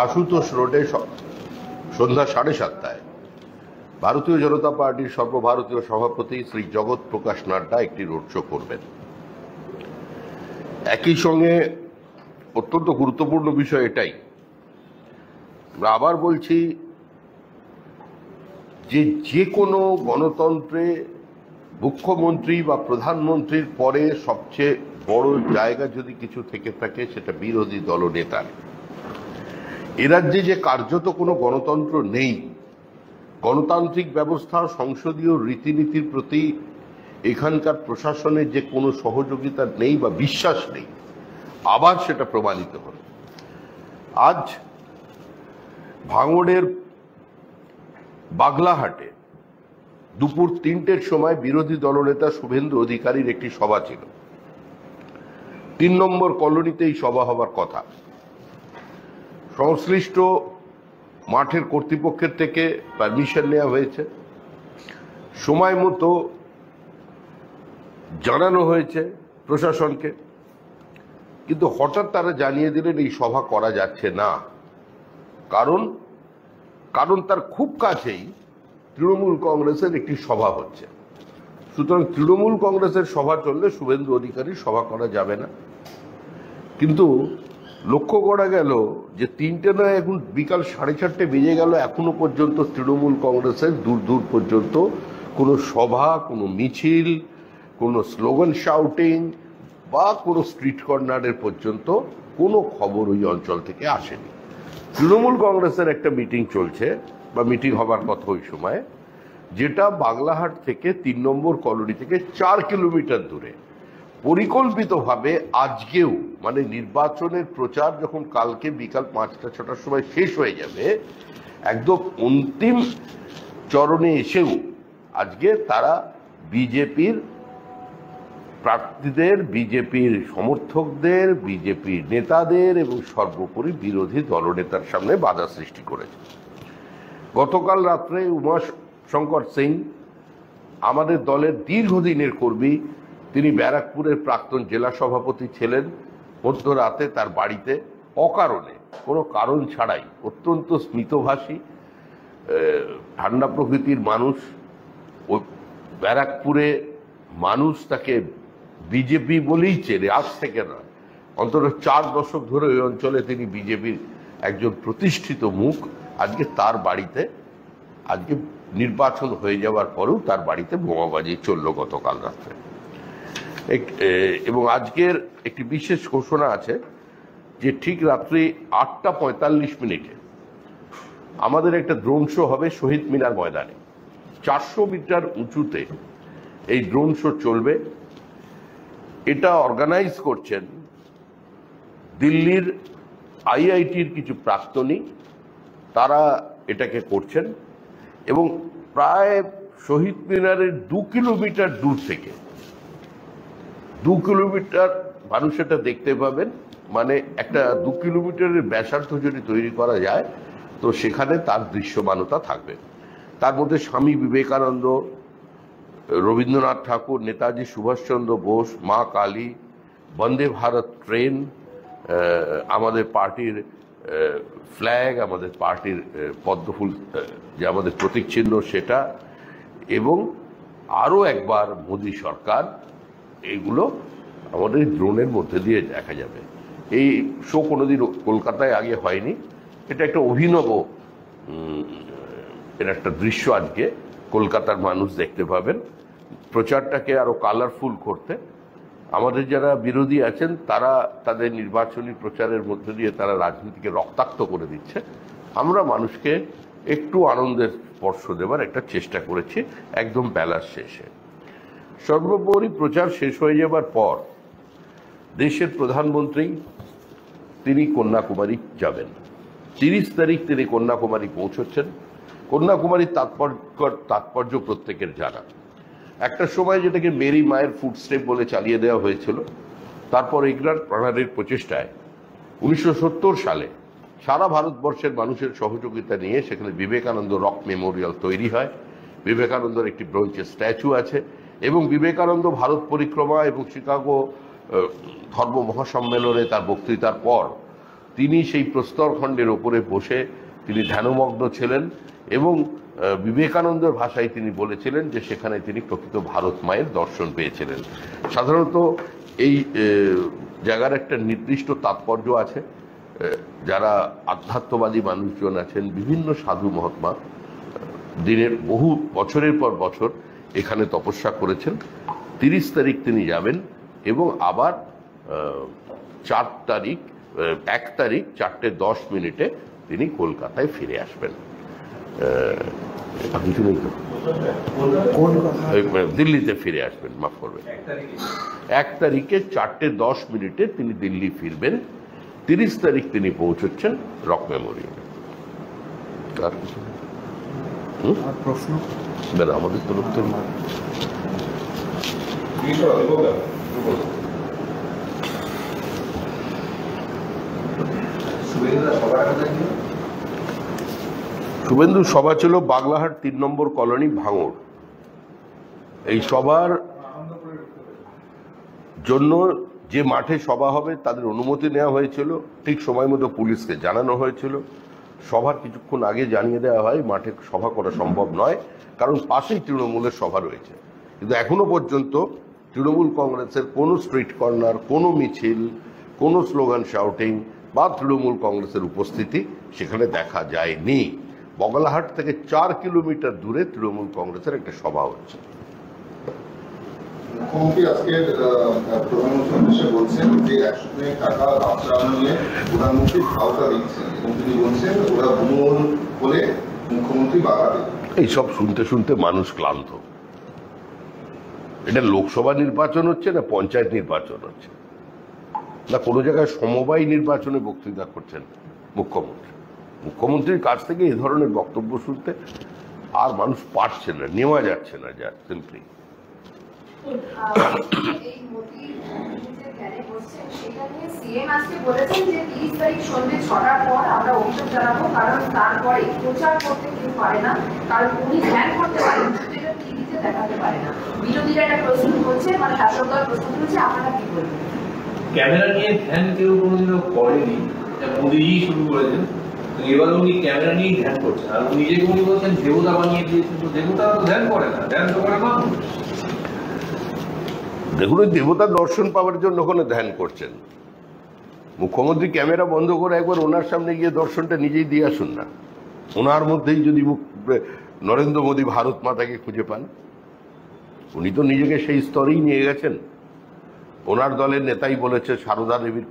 আশুতোষ রোডে সন্ধ্যা 7:30টায় ভারতীয় জনতা পার্টির সর্বভারতীয় সভাপতি শ্রী জগৎ প্রকাশ নাড্ডা একটি রোড শো করবেন। একই সঙ্গে অত্যন্ত গুরুত্বপূর্ণ বিষয় এটাই, আমরা আবার বলছি যে কোনো গণতন্ত্রে মুখ্যমন্ত্রী বা প্রধানমন্ত্রীর পরে সবচেয়ে বড় জায়গা যদি কিছু থেকে থাকে সেটা বিরোধী দলনেতার। এ রাজ্যে যে কার্যত কোনো গণতন্ত্র নেই, গণতান্ত্রিক ব্যবস্থা সংসদীয় রীতিনীতির প্রতি এখানকার প্রশাসনের যে কোনো সহযোগিতা নেই বা বিশ্বাস নেই, আবার সেটা প্রমাণিত হল। আজ ভাঙড়ের বাগলাহাটে দুপুর 3টের সময় বিরোধী দলনেতা শুভেন্দু অধিকারীর একটি সভা ছিল। 3 নম্বর কলোনিতে এই সভা হবার কথা। সংশ্লিষ্ট মাঠের কর্তৃপক্ষের থেকে পারমিশন নেওয়া হয়েছে, সময় মতো জানানো হয়েছে প্রশাসনকে, কিন্তু হঠাৎ তারা জানিয়ে দিলেন এই সভা করা যাচ্ছে না। কারণ তার খুব কাছেই তৃণমূল কংগ্রেসের একটি সভা হচ্ছে। সুতরাং তৃণমূল কংগ্রেসের সভা চললে শুভেন্দু অধিকারীর সভা করা যাবে না। কিন্তু লক্ষ্য করা গেল যে 3টে নয়, এখন বিকাল 4:30 বেজে গেল, এখনো পর্যন্ত তৃণমূল কংগ্রেসের দূর দূর পর্যন্ত কোনো সভা, কোনো মিছিল, কোনো স্লোগান শাউটিং বা কোনো স্ট্রিট কর্নারের পর্যন্ত কোনো খবর ওই অঞ্চল থেকে আসেনি। তৃণমূল কংগ্রেসের একটা মিটিং চলছে বা মিটিং হবার কথা ওই সময়, যেটা বাগলাহাট থেকে 3 নম্বর কলোনি থেকে 4 কিলোমিটার দূরে। পরিকল্পিতভাবে আজকেও, মানে নির্বাচনের প্রচার যখন কালকে বিকাল 5টা-6টার সময় শেষ হয়ে যাবে, একদম অন্তিম চরণে এসেও আজকে তারা বিজেপির প্রার্থীদের, বিজেপির সমর্থকদের, বিজেপির নেতাদের এবং সর্বোপরি বিরোধী দলনেতার সামনে বাধা সৃষ্টি করেছে। গতকাল রাত্রে উমাশঙ্কর সিং, আমাদের দলের দীর্ঘদিনের কর্মী, তিনি ব্যারাকপুরের প্রাক্তন জেলা সভাপতি ছিলেন, মধ্যরাতে তার বাড়িতে অকারণে, কোনো কারণ ছাড়াই, অত্যন্ত স্মিতভাষী ঠান্ডা প্রকৃতির মানুষ, ওই ব্যারাকপুরে মানুষ তাকে বিজেপি বলেই চেনে, আজ থেকে নয়, অন্তত 4 দশক ধরে ওই অঞ্চলে তিনি বিজেপির একজন প্রতিষ্ঠিত মুখ। আজকে তার বাড়িতে, আজকে নির্বাচন হয়ে যাওয়ার পরেও তার বাড়িতে বোমাবাজি চলল গতকাল রাত্রে। এবং আজকের একটি বিশেষ ঘোষণা আছে যে ঠিক রাত্রি 8:45 আমাদের একটা ড্রোন শো হবে শহীদ মিনার ময়দানে। 400 মিটার উঁচুতে এই ড্রোন শো চলবে। এটা অর্গানাইজ করছেন দিল্লির IITর কিছু প্রাক্তনী, তারা এটাকে করছেন। এবং প্রায় শহীদ মিনারের 2 কিলোমিটার দূর থেকে 2 কিলোমিটার মানুষ এটা দেখতে পাবেন। মানে একটা 2 কিলোমিটারের ব্যাসার্ধ যদি তৈরি করা যায় তো সেখানে তার দৃশ্যমানতা থাকবে। তার মধ্যে স্বামী বিবেকানন্দ, রবীন্দ্রনাথ ঠাকুর, নেতাজি সুভাষচন্দ্র বোস, মা কালী, বন্দে ভারত ট্রেন, আমাদের পার্টির ফ্ল্যাগ, আমাদের পার্টির পদ্মফুল যে আমাদের প্রতীক চিহ্ন সেটা, এবং আরও একবার মোদী সরকার, এইগুলো আমাদের ড্রোনের মধ্যে দিয়ে দেখা যাবে। এই শো কোনোদিন কলকাতায় আগে হয়নি, এটা একটা অভিনব এর একটা দৃশ্য আজকে কলকাতার মানুষ দেখতে পাবেন। প্রচারটাকে আরো কালারফুল করতে আমাদের যারা বিরোধী আছেন তারা তাদের নির্বাচনী প্রচারের মধ্যে দিয়ে তারা রাজনীতিকে রক্তাক্ত করে দিচ্ছে। আমরা মানুষকে একটু আনন্দের স্পর্শ দেবার একটা চেষ্টা করেছি একদম বেলার শেষে। সর্বোপরি প্রচার শেষ হয়ে যাবার পর দেশের প্রধানমন্ত্রী তিনি কন্যাকুমারী যাবেন। 30 তারিখ তিনি কন্যাকুমারী পৌঁছচ্ছেন। কন্যাকুমারীর তাৎপর্য প্রত্যেকের জানা। একটা সময় যেটাকে মেরি মায়ের ফুটস্টেপ বলে চালিয়ে দেওয়া হয়েছিল, তারপর ইংল্যান্ড প্রণালীর প্রচেষ্টায় 1970 সালে সারা ভারতবর্ষের মানুষের সহযোগিতা নিয়ে সেখানে বিবেকানন্দ রক মেমোরিয়াল তৈরি হয়। বিবেকানন্দর একটি ব্রোঞ্জের স্ট্যাচু আছে এবং বিবেকানন্দ ভারত পরিক্রমা এবং শিকাগো ধর্ম মহাসম্মেলনে তার বক্তৃতার পর তিনি সেই প্রস্তরখণ্ডের ওপরে বসে তিনি ধ্যানমগ্ন ছিলেন এবং বিবেকানন্দের ভাষায় তিনি বলেছিলেন যে সেখানে তিনি প্রকৃত ভারত মায়ের দর্শন পেয়েছিলেন। সাধারণত এই জায়গার একটা নির্দিষ্ট তাৎপর্য আছে। যারা আধ্যাত্মবাদী মানুষজন আছেন, বিভিন্ন সাধু মহাত্মা দিনের বহু বছরের পর বছর এখানে তপস্যা করেছেন। 30 তারিখ তিনি যাবেন এবং আবার 1 তারিখ 4:10 তিনি কলকাতায় ফিরে আসবেন। কিছু নেই তো, দিল্লিতে ফিরে আসবেন, মাফ করবেন। 1 তারিখে 4:10 তিনি দিল্লি ফিরবেন। 30 তারিখ তিনি পৌঁছচ্ছেন রক মেমোরিয়ালে। আর কিছু প্রশ্ন আমাদের তরফ থেকে শুভেন্দুর সভা ছিল বাগলাহাট 3 নম্বর কলোনি, ভাঙড়। এই সভার জন্য যে মাঠে সভা হবে তাদের অনুমতি নেওয়া হয়েছিল, ঠিক সময় মতো পুলিশকে জানানো হয়েছিল। সভার কিছুক্ষণ আগে জানিয়ে দেওয়া হয় মাঠে সভা করা সম্ভব নয়, কারণ পাশেই তৃণমূলের সভা রয়েছে। কিন্তু এখনো পর্যন্ত তৃণমূল কংগ্রেসের কোনো স্ট্রিট কর্নার, কোনো মিছিল, কোনো স্লোগান শাউটিং বা তৃণমূল কংগ্রেসের উপস্থিতি সেখানে দেখা যায়নি। বগলাহাট থেকে 4 কিলোমিটার দূরে তৃণমূল কংগ্রেসের একটা সভা হচ্ছে। মুখ্যমন্ত্রী আজকে প্রধানমন্ত্রীর উদ্দেশ্যে বলছেন যে 100 কোটি টাকা রাস্তা নিয়ে প্রধানমন্ত্রী ভাওতা দিচ্ছেন এবং তিনি বলছেন ওরা ভুল বলে মুখ্যমন্ত্রী বাধা দেন। এইসব শুনতে শুনতে মানুষ ক্লান্ত। এটা লোকসভা নির্বাচন হচ্ছে না পঞ্চায়েত নির্বাচন হচ্ছে, না কোনো জায়গায় সমবায় নির্বাচনে বক্তৃতা করছেন মুখ্যমন্ত্রী। মুখ্যমন্ত্রীর কাছ থেকে এই ধরনের বক্তব্য শুনতে আর মানুষ পারছে না, নেওয়া যাচ্ছে না। যা সিম্পলি সিএম আজকে বলেছেন যে 30 তারিখ সন্ধ্যে 6টার পর আমরা অভিযোগ জানাবো, কারণ তারপরে প্রচার করতে কেউ পারে না, কারণ উনি ধ্যান করতে পারেন, সেটা টিভিতে দেখাতে পারে না। বিরোধীরা একটা প্রশ্ন করছে, মানে শাসক দল প্রশ্ন করছে, আপনারা কি বলবেন? ক্যামেরা নিয়ে ধ্যান কেউ কোনোদিনও করেনি, মোদিজি শুরু করেছেন। এবার উনি ক্যামেরা নিয়েই ধ্যান করছেন, আর নিজেকে উনি বলছেন দেবতা বানিয়ে দিয়েছেন। তো দেবতারা তো ধ্যান করে না, ধ্যান তো করে মানুষ। দেখুন, ওই দেবতার দর্শন পাওয়ার জন্য ওখানে ধ্যান করছেন। মুখ্যমন্ত্রী ক্যামেরা বন্ধ করে একবার ওনার সামনে গিয়ে দর্শনটা নিজেই দিয়ে আসুন না। ওনার মধ্যেই যদি নরেন্দ্র মোদী ভারত মাতাকে খুঁজে পান, উনি তো নিজেকে সেই স্তরেই নিয়ে গেছেন। ওনার দলের নেতাই বলেছে সারদা দেবীর